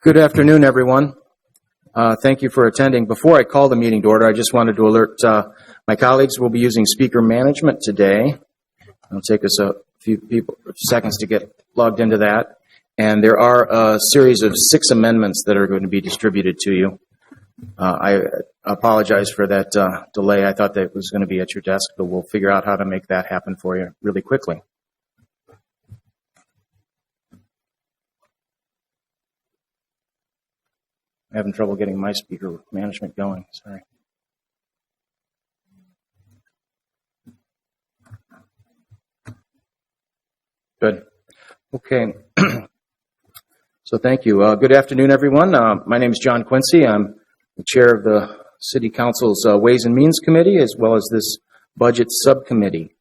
Good afternoon, everyone. Thank you for attending. Before I call the meeting to order, I just wanted to alert my colleagues we'll be using speaker management today. It'll take us a few seconds to get logged into that. And there are a series of 6 amendments that are going to be distributed to you. I apologize for that delay. I thought that it was going to be at your desk, but we'll figure out how to make that happen for you really quickly. I'm having trouble getting my speaker management going. Sorry. Good. Okay. So thank you. Good afternoon, everyone. My name is John Quincy. I'm the chair of the City Council's Ways and Means Committee, as well as this Budget Subcommittee.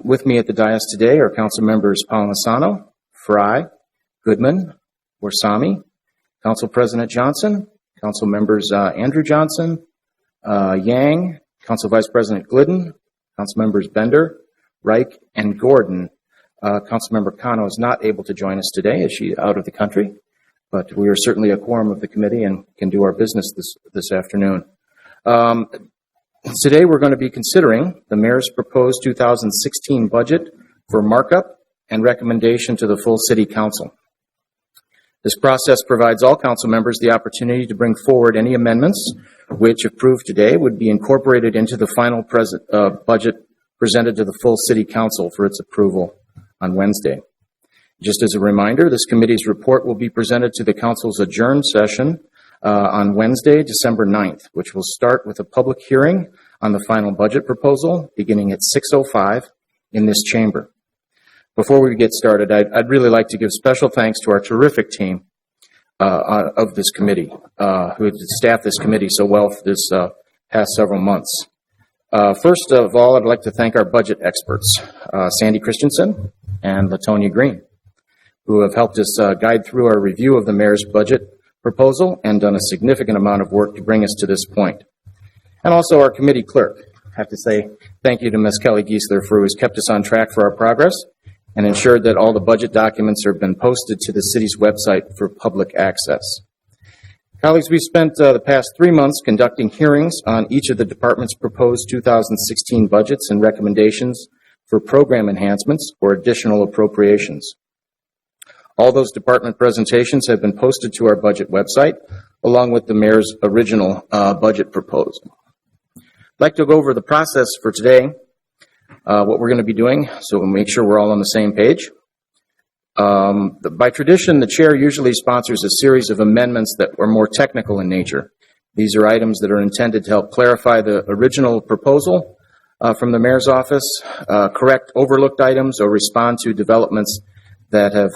With me at the dais today are Council members Palansano, Fry, Goodman, Warsami, Council President Johnson, Council members Andrew Johnson, Yang, Council Vice President Glidden, Council members Bender, Reich, and Gordon. Council member Kano is not able to join us today as she's out of the country, but we are certainly a quorum of the committee and can do our business this afternoon. Today we're going to be considering the mayor's proposed 2016 budget for markup and recommendation to the full city council. This process provides all council members the opportunity to bring forward any amendments which, if approved today, would be incorporated into the final budget presented to the full city council for its approval on Wednesday. Just as a reminder, this committee's report will be presented to the council's adjourned session on Wednesday, December 9th, which will start with a public hearing on the final budget proposal beginning at 6:05 in this chamber. Before we get started, I'd really like to give special thanks to our terrific team of this committee, who have staffed this committee so well for this past several months. First of all, I'd like to thank our budget experts, Sandy Christensen and Latonia Green, who have helped us guide through our review of the mayor's budget proposal and done a significant amount of work to bring us to this point. And also our committee clerk. I have to say thank you to Ms. Kelly Giesler, who has kept us on track for our progress and ensured that all the budget documents have been posted to the city's website for public access. Colleagues, we've spent the past 3 months conducting hearings on each of the department's proposed 2016 budgets and recommendations for program enhancements or additional appropriations. All those department presentations have been posted to our budget website, along with the mayor's original budget proposal. I'd like to go over the process for today, what we're going to be doing, so we'll make sure we're all on the same page. By tradition, the chair usually sponsors a series of amendments that are more technical in nature. These are items that are intended to help clarify the original proposal from the mayor's office, correct overlooked items, or respond to developments that have,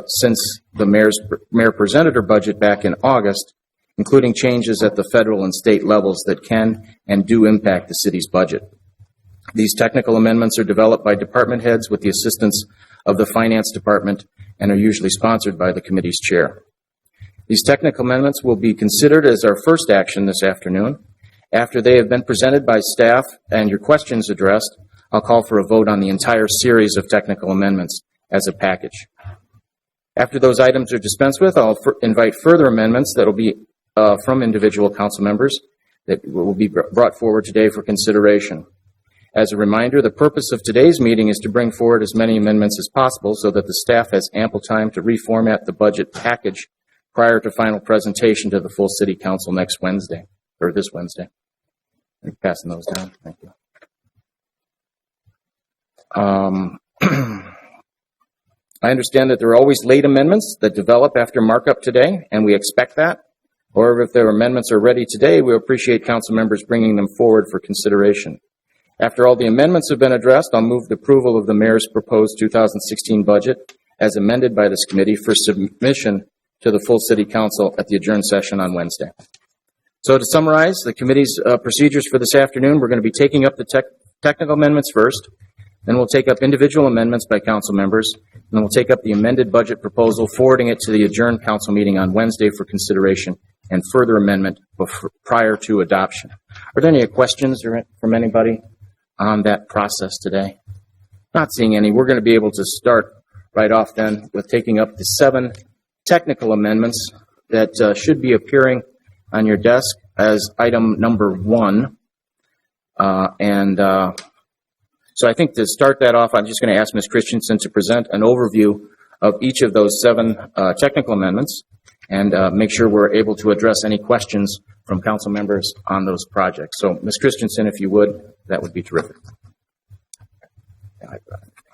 since the mayor presented her budget back in August, including changes at the federal and state levels that can and do impact the city's budget. These technical amendments are developed by department heads with the assistance of the finance department and are usually sponsored by the committee's chair. These technical amendments will be considered as our first action this afternoon. After they have been presented by staff and your questions addressed, I'll call for a vote on the entire series of technical amendments as a package. After those items are dispensed with, I'll invite further amendments that will be from individual council members that will be brought forward today for consideration. As a reminder, the purpose of today's meeting is to bring forward as many amendments as possible so that the staff has ample time to reformat the budget package prior to final presentation to the full city council next Wednesday, or this Wednesday. I'm passing those down. Thank you. I understand that there are always late amendments that develop after markup today, and we expect that. However, if their amendments are ready today, we appreciate council members bringing them forward for consideration. After all the amendments have been addressed, I'll move the approval of the mayor's proposed 2016 budget as amended by this committee for submission to the full city council at the adjourned session on Wednesday. So to summarize the committee's procedures for this afternoon, we're going to be taking up the technical amendments first, then we'll take up individual amendments by council members, and then we'll take up the amended budget proposal, forwarding it to the adjourned council meeting on Wednesday for consideration and further amendment prior to adoption. Are there any questions from anybody on that process today? Not seeing any. We're going to be able to start right off then with taking up the 7 technical amendments that should be appearing on your desk as item number 1. So I think to start that off, I'm just going to ask Ms. Christensen to present an overview of each of those 7 technical amendments and make sure we're able to address any questions from council members on those projects. So, Ms. Christensen, if you would, that would be terrific.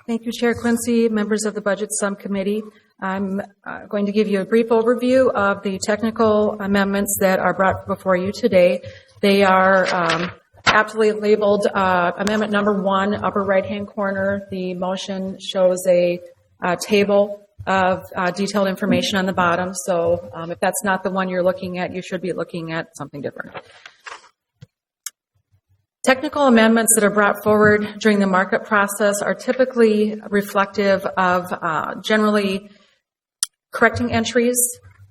Thank you, Chair Quincy, members of the Budget Subcommittee. I'm going to give you a brief overview of the technical amendments that are brought before you today. They are aptly labeled Amendment number 1, upper right-hand corner. The motion shows a table of detailed information on the bottom. So if that's not the one you're looking at, you should be looking at something different. Technical amendments that are brought forward during the markup process are typically reflective of generally correcting entries,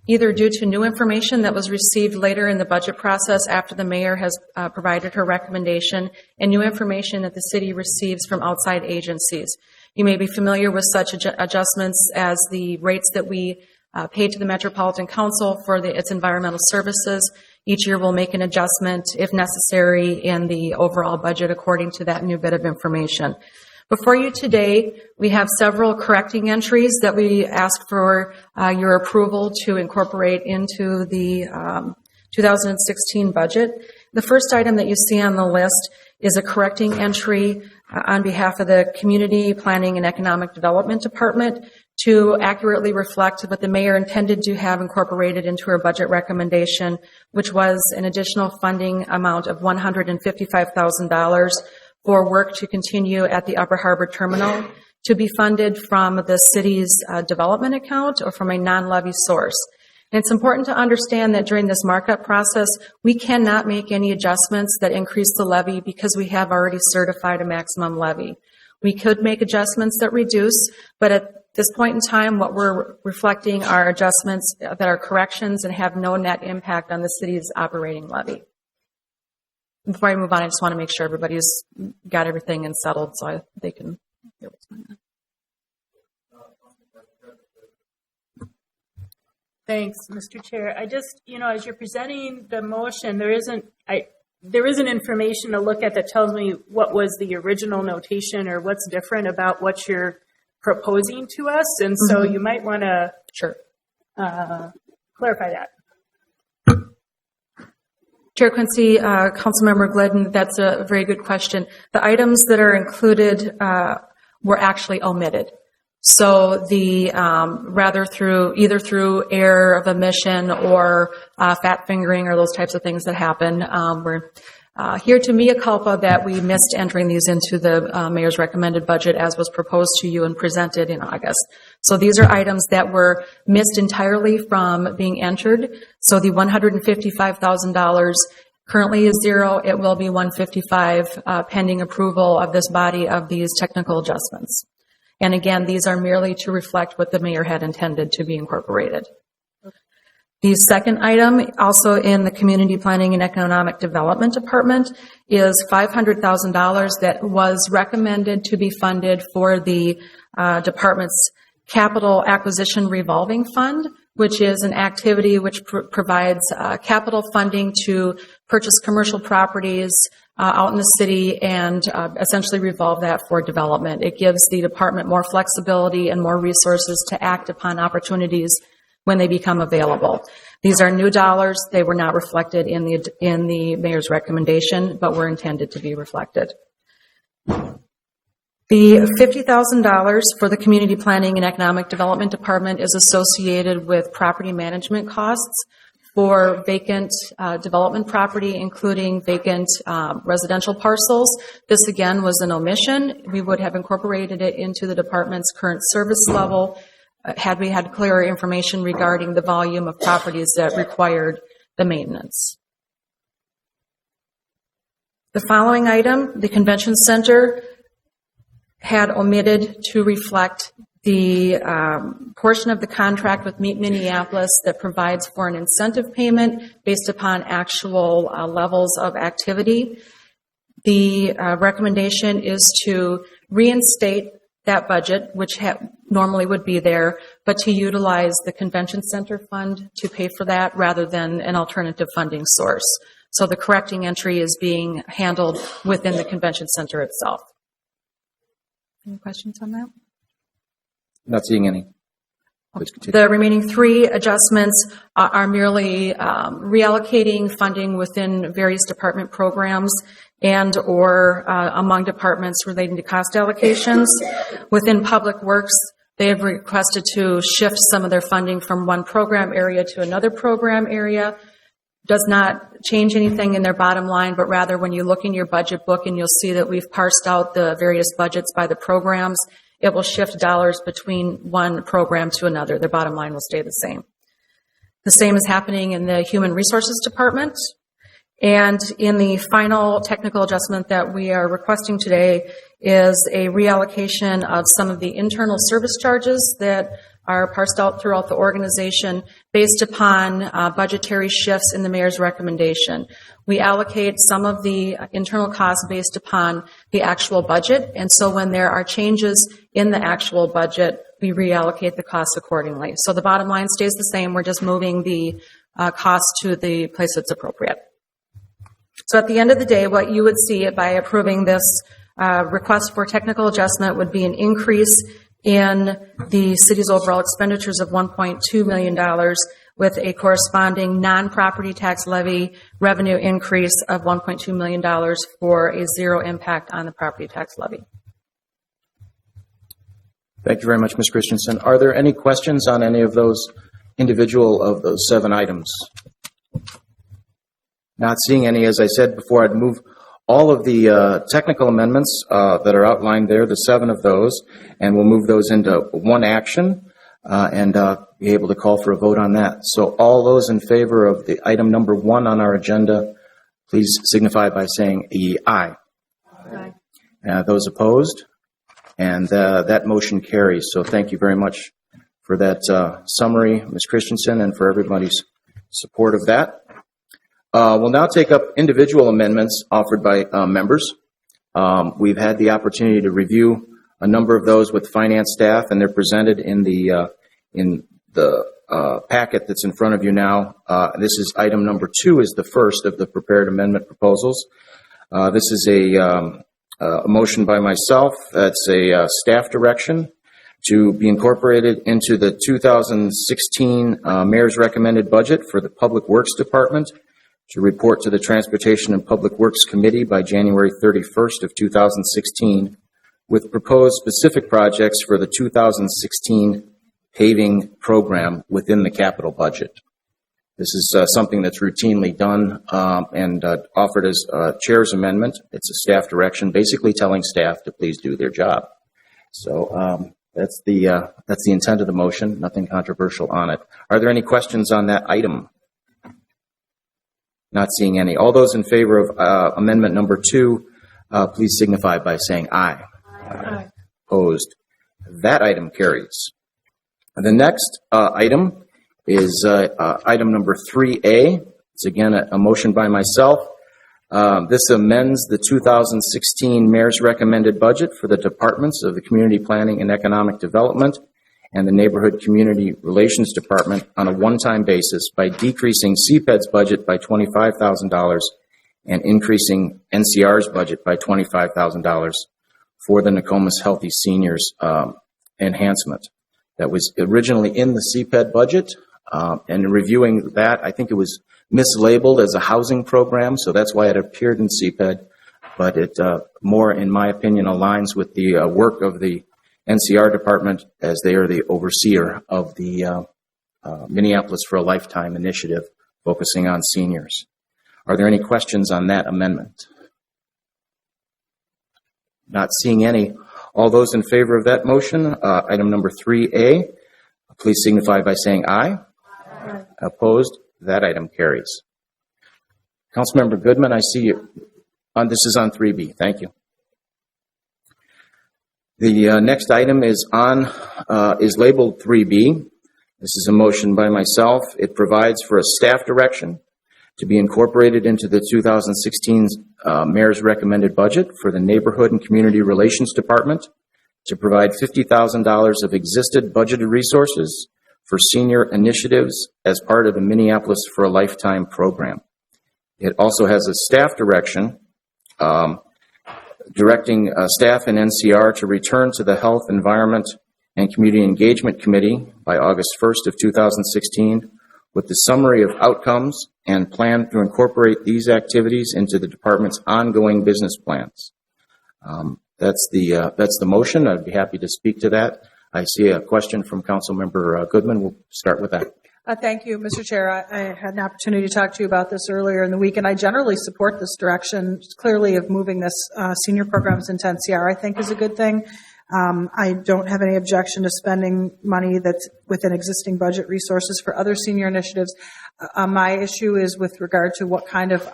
either due to new information that was received later in the budget process after the mayor has provided her recommendation, and new information that the city receives from outside agencies. You may be familiar with such adjustments as the rates that we pay to the Metropolitan Council for its environmental services. Each year we'll make an adjustment, if necessary, in the overall budget according to that new bit of information. Before you today, we have several correcting entries that we ask for your approval to incorporate into the 2016 budget. The first item that you see on the list is a correcting entry on behalf of the Community Planning and Economic Development Department to accurately reflect what the mayor intended to have incorporated into her budget recommendation, which was an additional funding amount of $155,000 for work to continue at the Upper Harbor Terminal to be funded from the city's development account or from a non-levy source. And it's important to understand that during this markup process, we cannot make any adjustments that increase the levy because we have already certified a maximum levy. We could make adjustments that reduce, but at this point in time, what we're reflecting are adjustments that are corrections and have no net impact on the city's operating levy. Before I move on, I just want to make sure everybody's got everything and settled so they can hear what's going on. Thanks, Mr. Chair. I just, as you're presenting the motion, there isn't information to look at that tells me what was the original notation or what's different about what you're proposing to us, and so you might want to clarify that. Chair Quincy, Councilmember Glidden, that's a very good question. The items that are included were actually omitted. So the either through error of omission or fat fingering or those types of things that happen, we're here to mea culpa that we missed entering these into the mayor's recommended budget as was proposed to you and presented in August. So these are items that were missed entirely from being entered. So the $155,000 currently is zero. It will be $155 pending approval of this body of these technical adjustments. And again, these are merely to reflect what the mayor had intended to be incorporated. The second item, also in the Community Planning and Economic Development Department, is $500,000 that was recommended to be funded for the department's Capital Acquisition Revolving Fund, which is an activity which provides capital funding to purchase commercial properties out in the city and essentially revolve that for development. It gives the department more flexibility and more resources to act upon opportunities when they become available. These are new dollars. They were not reflected in the mayor's recommendation, but were intended to be reflected. The $50,000 for the Community Planning and Economic Development Department is associated with property management costs for vacant development property, including vacant residential parcels. This, again, was an omission. We would have incorporated it into the department's current service level had we had clearer information regarding the volume of properties that required the maintenance. The following item, the Convention Center, had omitted to reflect the portion of the contract with Meet Minneapolis that provides for an incentive payment based upon actual levels of activity. The recommendation is to reinstate that budget, which normally would be there, but to utilize the convention center fund to pay for that rather than an alternative funding source. So the correcting entry is being handled within the convention center itself. Any questions on that? Not seeing any. Please continue. The remaining three adjustments are merely reallocating funding within various department programs and or among departments relating to cost allocations. Within Public Works, they have requested to shift some of their funding from one program area to another program area. Does not change anything in their bottom line, but rather when you look in your budget book and you'll see that we've parsed out the various budgets by the programs, it will shift dollars between one program to another. Their bottom line will stay the same. The same is happening in the Human Resources Department. And in the final technical adjustment that we are requesting today is a reallocation of some of the internal service charges that are parsed out throughout the organization based upon budgetary shifts in the mayor's recommendation. We allocate some of the internal costs based upon the actual budget, and so when there are changes in the actual budget, we reallocate the costs accordingly. So the bottom line stays the same. We're just moving the cost to the place that's appropriate. So at the end of the day, what you would see by approving this request for technical adjustment would be an increase in the city's overall expenditures of $1.2 million with a corresponding non-property tax levy revenue increase of $1.2 million for a zero impact on the property tax levy. Thank you very much, Ms. Christensen. Are there any questions on any of those individual of those 7 items? Not seeing any. As I said before, I'd move all of the technical amendments that are outlined there, the 7 of those, and we'll move those into one action and be able to call for a vote on that. So all those in favor of the item number 1 on our agenda, please signify by saying aye. Aye. Those opposed? And that motion carries. So thank you very much for that summary, Ms. Christensen, and for everybody's support of that. We'll now take up individual amendments offered by members. We've had the opportunity to review a number of those with finance staff, and they're presented in the packet that's in front of you now. This is item number 2, is the first of the prepared amendment proposals. This is a motion by myself. That's a staff direction to be incorporated into the 2016 mayor's recommended budget for the Public Works Department, to report to the Transportation and Public Works Committee by January 31st of 2016 with proposed specific projects for the 2016 paving program within the capital budget. This is something that's routinely done and offered as a chair's amendment. It's a staff direction, basically telling staff to please do their job. So that's the intent of the motion, nothing controversial on it. Are there any questions on that item? Not seeing any. All those in favor of amendment number 2, please signify by saying aye. Aye. Opposed? That item carries. The next item is item number 3A. It's again a motion by myself. This amends the 2016 mayor's recommended budget for the departments of the Community Planning and Economic Development and the Neighborhood Community Relations Department on a one-time basis by decreasing CPED's budget by $25,000 and increasing NCR's budget by $25,000 for the Nokomis Healthy Seniors enhancement. That was originally in the CPED budget, and in reviewing that, I think it was mislabeled as a housing program, so that's why it appeared in CPED, but it more, in my opinion, aligns with the work of the NCR department, as they are the overseer of the Minneapolis for a Lifetime initiative focusing on seniors. Are there any questions on that amendment? Not seeing any. All those in favor of that motion, item number 3A, please signify by saying aye. Aye. Opposed? That item carries. Councilmember Goodman, I see you. This is on 3B. Thank you. The next item is labeled 3B. This is a motion by myself. It provides for a staff direction to be incorporated into the 2016 mayor's recommended budget for the Neighborhood and Community Relations Department to provide $50,000 of existed budgeted resources for senior initiatives as part of the Minneapolis for a Lifetime program. It also has a staff direction directing staff and NCR to return to the Health, Environment, and Community Engagement Committee by August 1st of 2016 with the summary of outcomes and plan to incorporate these activities into the department's ongoing business plans. That's the motion. I'd be happy to speak to that. I see a question from Councilmember Goodman. We'll start with that. Thank you, Mr. Chair. I had an opportunity to talk to you about this earlier in the week, and I generally support this direction, clearly, of moving this senior programs into NCR, I think is a good thing. I don't have any objection to spending money that's within existing budget resources for other senior initiatives. My issue is with regard to what kind of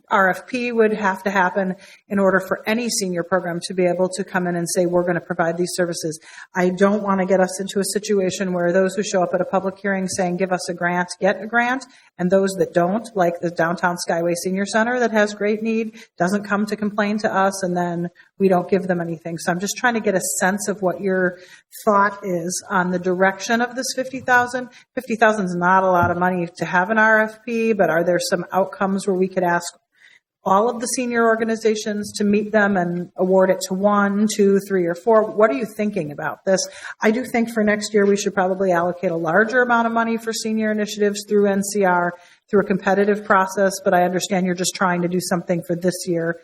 RFP would have to happen in order for any senior program to be able to come in and say, we're going to provide these services. I don't want to get us into a situation where those who show up at a public hearing saying, give us a grant, get a grant, and those that don't, like the Downtown Skyway Senior Center that has great need, doesn't come to complain to us, and then we don't give them anything. So I'm just trying to get a sense of what your thought is on the direction of this $50,000. $50,000 is not a lot of money to have an RFP, but are there some outcomes where we could ask all of the senior organizations to meet them and award it to 1, 2, 3, or 4? What are you thinking about this? I do think for next year we should probably allocate a larger amount of money for senior initiatives through NCR, through a competitive process, but I understand you're just trying to do something for this year.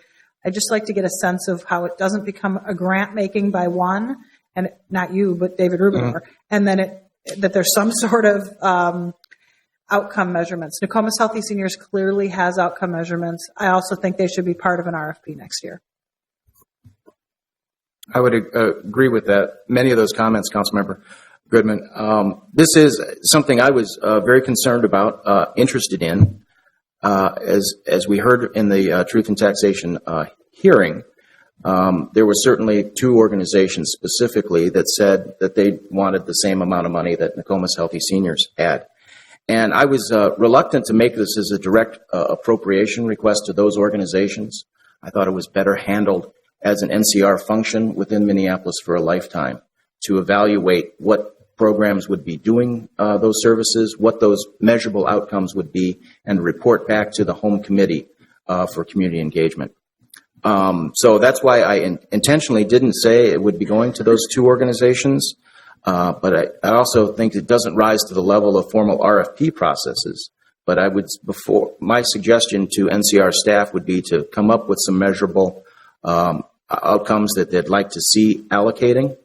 I'd just like to get a sense of how it doesn't become a grant making by one, and not you, but David Rubinor, and then that there's some sort of outcome measurements. Nokomis Healthy Seniors clearly has outcome measurements. I also think they should be part of an RFP next year. I would agree with that. Many of those comments, Councilmember Goodman. This is something I was very concerned about, interested in, as we heard in the Truth in Taxation hearing. There were certainly 2 organizations specifically that said that they wanted the same amount of money that Nokomis Healthy Seniors had. And I was reluctant to make this as a direct appropriation request to those organizations. I thought it was better handled as an NCR function within Minneapolis for a Lifetime to evaluate what programs would be doing those services, what those measurable outcomes would be, and report back to the home committee for community engagement. So that's why I intentionally didn't say it would be going to those 2 organizations. But I also think it doesn't rise to the level of formal RFP processes. But my suggestion to NCR staff would be to come up with some measurable outcomes that they'd like to see allocating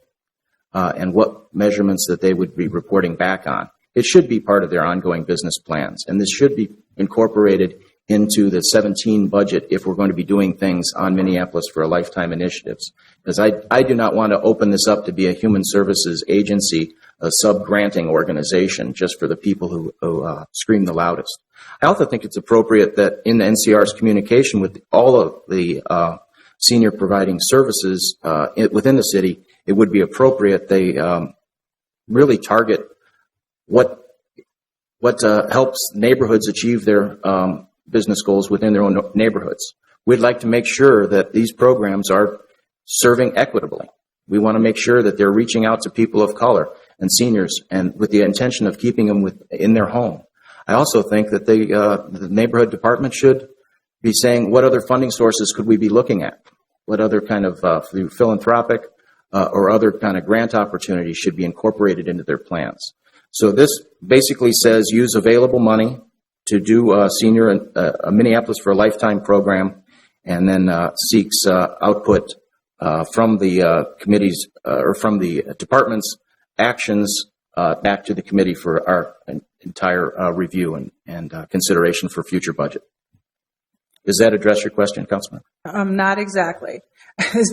and what measurements that they would be reporting back on. It should be part of their ongoing business plans, and this should be incorporated into the 17 budget if we're going to be doing things on Minneapolis for a Lifetime initiatives. Because I do not want to open this up to be a human services agency, a sub-granting organization just for the people who scream the loudest. I also think it's appropriate that in the NCR's communication with all of the senior providing services within the city, it would be appropriate they really target what helps neighborhoods achieve their business goals within their own neighborhoods. We'd like to make sure that these programs are serving equitably. We want to make sure that they're reaching out to people of color and seniors, and with the intention of keeping them in their home. I also think that the neighborhood department should be saying, what other funding sources could we be looking at? What other kind of philanthropic or other kind of grant opportunities should be incorporated into their plans? So this basically says use available money to do a Minneapolis for a Lifetime program, and then seeks output from the committee's or from the department's actions back to the committee for our entire review and consideration for future budget. Does that address your question, Councilman? Not exactly.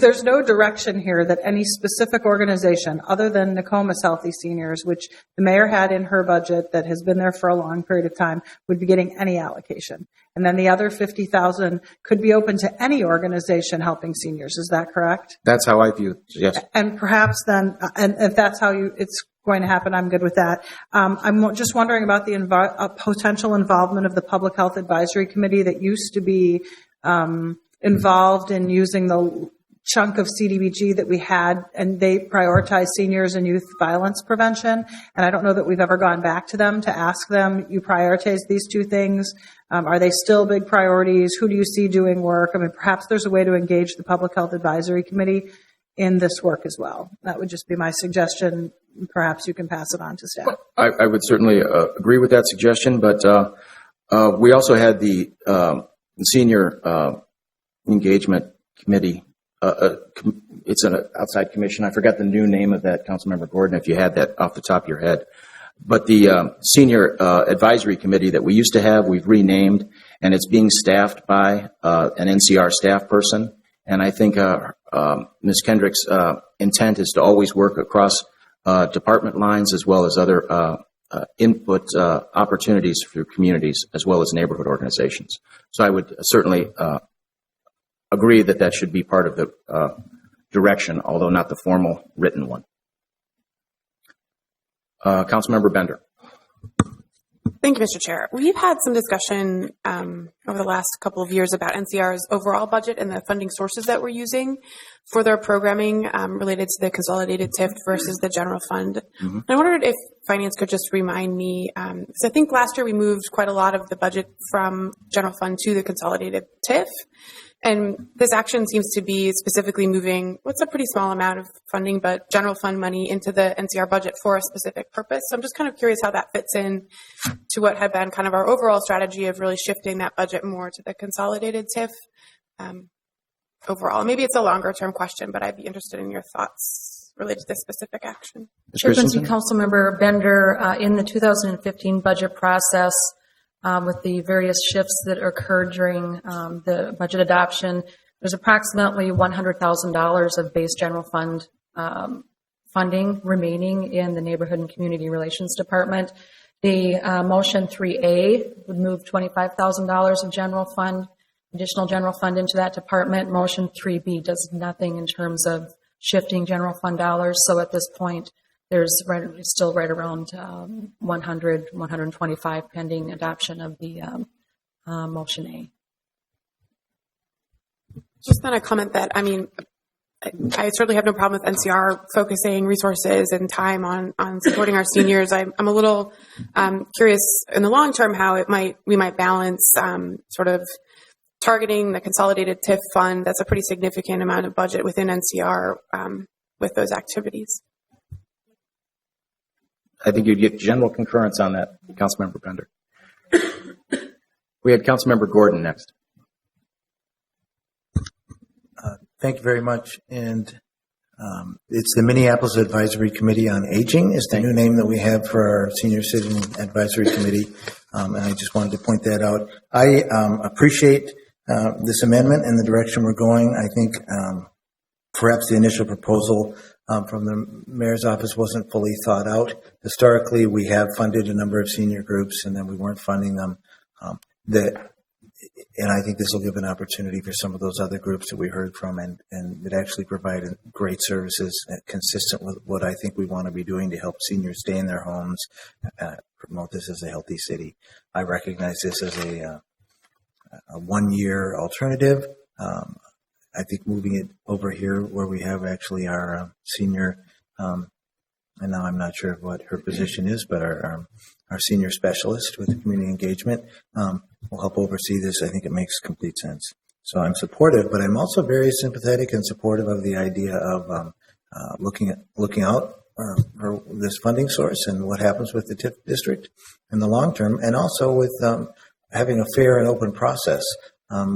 There's no direction here that any specific organization other than Nokomis Healthy Seniors, which the mayor had in her budget that has been there for a long period of time, would be getting any allocation. And then the other $50,000 could be open to any organization helping seniors. Is that correct? That's how I view it, yes. And perhaps then, and if that's how it's going to happen, I'm good with that. I'm just wondering about the potential involvement of the Public Health Advisory Committee that used to be involved in using the chunk of CDBG that we had, and they prioritize seniors and youth violence prevention. And I don't know that we've ever gone back to them to ask them, you prioritize these two things. Are they still big priorities? Who do you see doing work? I mean, perhaps there's a way to engage the Public Health Advisory Committee in this work as well. That would just be my suggestion. Perhaps you can pass it on to staff. I would certainly agree with that suggestion, but we also had the Senior Engagement Committee. It's an outside commission. I forgot the new name of that, Councilmember Gordon, if you had that off the top of your head. But the Senior Advisory Committee that we used to have, we've renamed, and it's being staffed by an NCR staff person. And I think Ms. Kendrick's intent is to always work across department lines as well as other input opportunities for communities as well as neighborhood organizations. So I would certainly agree that that should be part of the direction, although not the formal written one. Councilmember Bender. Thank you, Mr. Chair. We've had some discussion over the last couple of years about NCR's overall budget and the funding sources that we're using for their programming related to the consolidated TIF versus the general fund. Mm-hmm. I wondered if Finance could just remind me, because I think last year we moved quite a lot of the budget from general fund to the consolidated TIF. And this action seems to be specifically moving what's a pretty small amount of funding, but general fund money into the NCR budget for a specific purpose. So I'm just kind of curious how that fits in to what had been kind of our overall strategy of really shifting that budget more to the consolidated TIF overall. Maybe it's a longer term question, but I'd be interested in your thoughts related to this specific action. Thank you, Councilmember Bender. In the 2015 budget process, with the various shifts that occurred during the budget adoption, there's approximately $100,000 of base general fund funding remaining in the Neighborhood and Community Relations Department. The motion 3A would move $25,000 of general fund, additional general fund into that department. Motion 3B does nothing in terms of shifting general fund dollars. So at this point, there's still right around 100, 125 pending adoption of the motion A. Just then a comment that, I mean, I certainly have no problem with NCR focusing resources and time on supporting our seniors. I'm a little curious in the long term how we might balance sort of targeting the consolidated TIF fund. That's a pretty significant amount of budget within NCR with those activities. I think you'd get general concurrence on that, Councilmember Bender. We had Councilmember Gordon next. Thank you very much. And it's the Minneapolis Advisory Committee on Aging is the new name that we have for our Senior Citizen Advisory Committee. And I just wanted to point that out. I appreciate this amendment and the direction we're going. I think perhaps the initial proposal from the mayor's office wasn't fully thought out. Historically, we have funded a number of senior groups, and then we weren't funding them. And I think this will give an opportunity for some of those other groups that we heard from and that actually provide great services consistent with what I think we want to be doing to help seniors stay in their homes, promote this as a healthy city. I recognize this as a one-year alternative. I think moving it over here where we have actually our senior, and now I'm not sure what her position is, but our senior specialist with community engagement will help oversee this. I think it makes complete sense. So I'm supportive, but I'm also very sympathetic and supportive of the idea of looking out for this funding source and what happens with the TIF district in the long term, and also with having a fair and open process.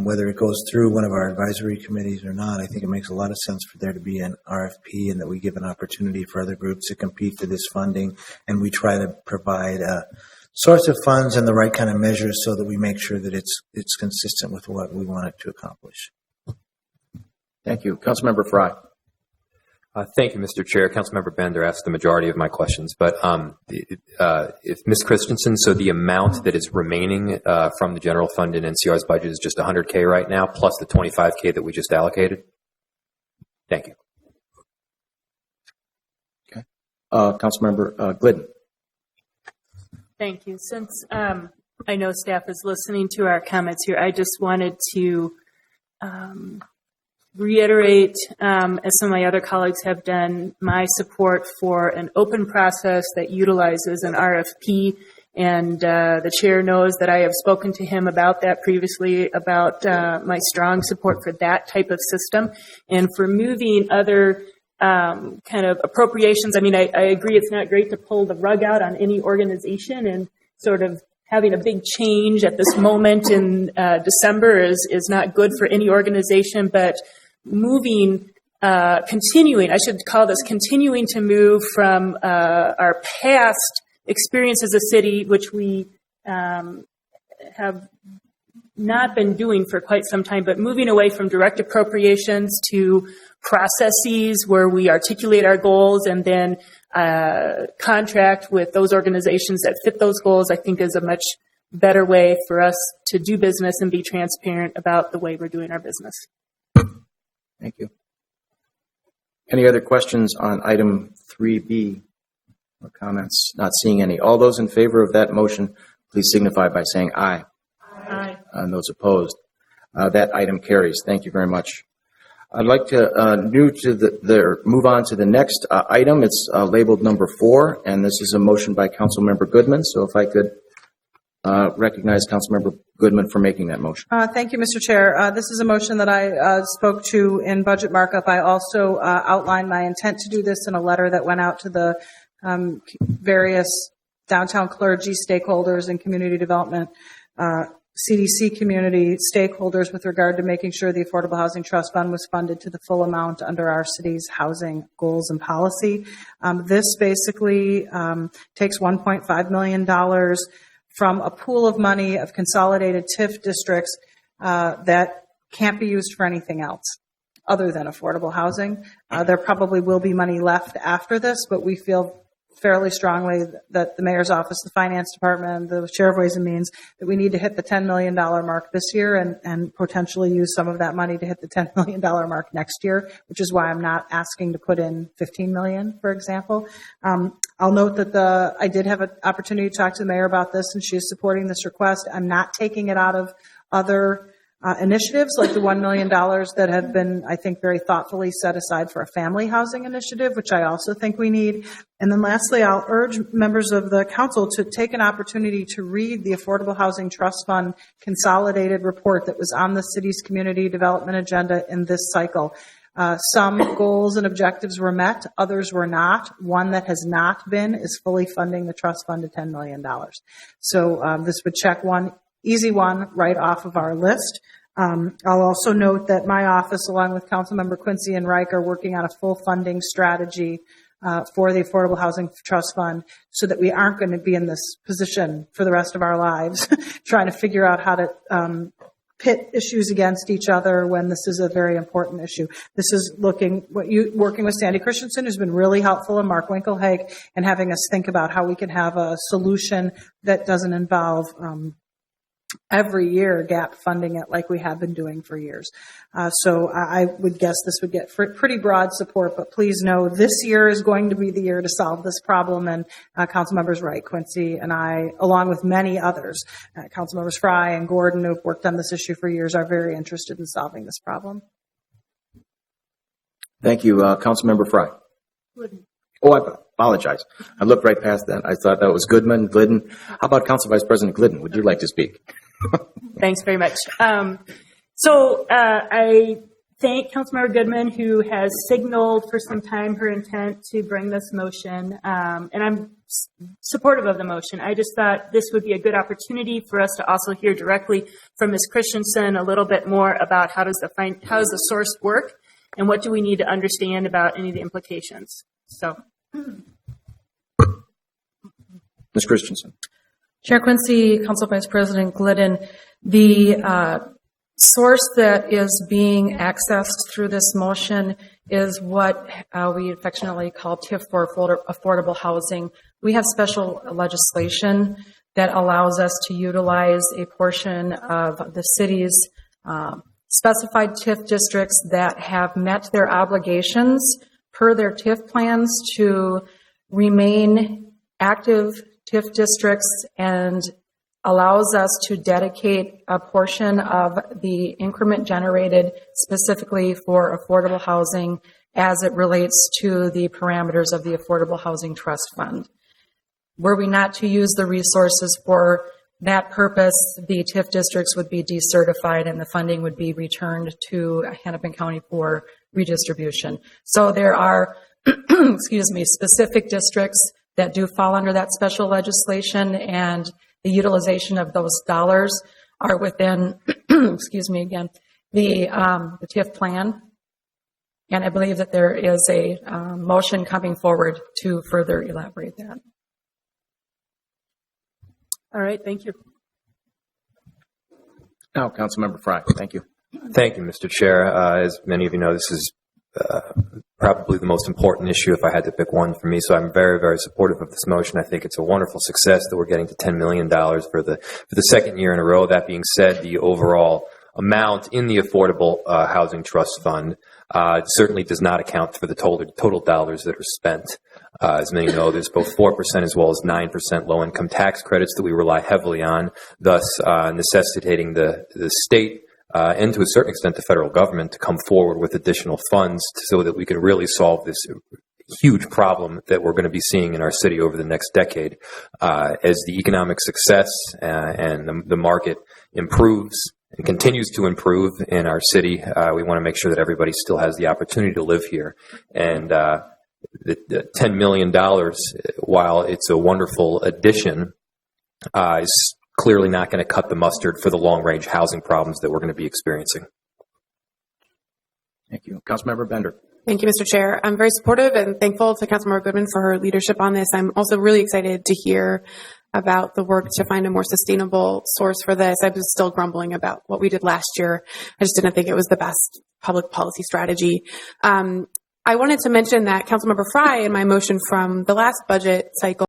Whether it goes through one of our advisory committees or not, I think it makes a lot of sense for there to be an RFP and that we give an opportunity for other groups to compete for this funding. And we try to provide a source of funds and the right kind of measures so that we make sure that it's consistent with what we want it to accomplish. Thank you. Councilmember Frye. Thank you, Mr. Chair. Councilmember Bender asked the majority of my questions, but if Ms. Christensen, so the amount that is remaining from the general fund in NCR's budget is just $100K right now, plus the $25K that we just allocated? Thank you. Okay. Councilmember Glidden. Thank you. Since I know staff is listening to our comments here, I just wanted to reiterate, as some of my other colleagues have done, my support for an open process that utilizes an RFP. And the chair knows that I have spoken to him about that previously, about my strong support for that type of system. And for moving other kind of appropriations, I mean, I agree it's not great to pull the rug out on any organization, and sort of having a big change at this moment in December is not good for any organization, but continuing, I should call this continuing to move from our past experience as a city, which we have not been doing for quite some time, but moving away from direct appropriations to processes where we articulate our goals and then contract with those organizations that fit those goals, I think is a much better way for us to do business and be transparent about the way we're doing our business. Thank you. Any other questions on item 3B or comments? Not seeing any. All those in favor of that motion, please signify by saying aye. Aye. And those opposed, that item carries. Thank you very much. I'd like to move on to the next item. It's labeled number 4, and this is a motion by Councilmember Goodman. So if I could recognize Councilmember Goodman for making that motion. Thank you, Mr. Chair. This is a motion that I spoke to in budget markup. I also outlined my intent to do this in a letter that went out to the various downtown clergy stakeholders and community development CDC community stakeholders with regard to making sure the Affordable Housing Trust Fund was funded to the full amount under our city's housing goals and policy. This basically takes $1.5 million from a pool of money of consolidated TIF districts that can't be used for anything else other than affordable housing. There probably will be money left after this, but we feel fairly strongly that the mayor's office, the finance department, the chair of Ways and Means, that we need to hit the $10 million mark this year and potentially use some of that money to hit the $10 million mark next year, which is why I'm not asking to put in $15 million, for example. I'll note that I did have an opportunity to talk to the mayor about this, and she is supporting this request. I'm not taking it out of other initiatives like the $1 million that have been, I think, very thoughtfully set aside for a family housing initiative, which I also think we need. And then lastly, I'll urge members of the council to take an opportunity to read the Affordable Housing Trust Fund consolidated report that was on the city's community development agenda in this cycle. Some goals and objectives were met, others were not. One that has not been is fully funding the trust fund to $10 million. So this would check one easy one right off of our list. I'll also note that my office, along with Councilmember Quincy and Reich, are working on a full funding strategy for the Affordable Housing Trust Fund so that we aren't going to be in this position for the rest of our lives, trying to figure out how to pit issues against each other when this is a very important issue. This is working with Sandy Christensen, who's been really helpful, and Mark Winkelhaig, and having us think about how we can have a solution that doesn't involve every year gap funding it like we have been doing for years. So I would guess this would get pretty broad support, but please know this year is going to be the year to solve this problem. And Council Members Wright, Quincy, and I, along with many others, Council Members Fry and Gordon, who've worked on this issue for years, are very interested in solving this problem. Thank you. Councilmember Fry. Glidden. Oh, I apologize. I looked right past that. I thought that was Goodman, Glidden. How about Council Vice President Glidden? Would you like to speak? Thanks very much. So I thank Councilmember Goodman, who has signaled for some time her intent to bring this motion, and I'm supportive of the motion. I just thought this would be a good opportunity for us to also hear directly from Ms. Christensen a little bit more about how does the source work, and what do we need to understand about any of the implications. So, Ms. Christensen. Chair Quincy, Council Vice President Glidden, the source that is being accessed through this motion is what we affectionately call TIF for affordable housing. We have special legislation that allows us to utilize a portion of the city's specified TIF districts that have met their obligations per their TIF plans to remain active TIF districts and allows us to dedicate a portion of the increment generated specifically for affordable housing as it relates to the parameters of the Affordable Housing Trust Fund. Were we not to use the resources for that purpose, the TIF districts would be decertified and the funding would be returned to Hennepin County for redistribution. So there are, specific districts that do fall under that special legislation, and the utilization of those dollars are within, the TIF plan. And I believe that there is a motion coming forward to further elaborate that. All right, thank you. Now, Councilmember Frye. Thank you. Thank you, Mr. Chair. As many of you know, this is probably the most important issue if I had to pick one for me. So I'm very, very supportive of this motion. I think it's a wonderful success that we're getting to $10 million for the second year in a row. That being said, the overall amount in the Affordable Housing Trust Fund certainly does not account for the total dollars that are spent. As many know, there's both 4% as well as 9% low-income tax credits that we rely heavily on, thus necessitating the state and to a certain extent the federal government to come forward with additional funds so that we can really solve this huge problem that we're going to be seeing in our city over the next decade. As the economic success and the market improves and continues to improve in our city, we want to make sure that everybody still has the opportunity to live here. And the $10 million, while it's a wonderful addition, is clearly not going to cut the mustard for the long-range housing problems that we're going to be experiencing. Thank you. Councilmember Bender. Thank you, Mr. Chair. I'm very supportive and thankful to Councilmember Goodman for her leadership on this. I'm also really excited to hear about the work to find a more sustainable source for this. I was still grumbling about what we did last year. I just didn't think it was the best public policy strategy. I wanted to mention that Councilmember Frye, in my motion from the last budget cycle,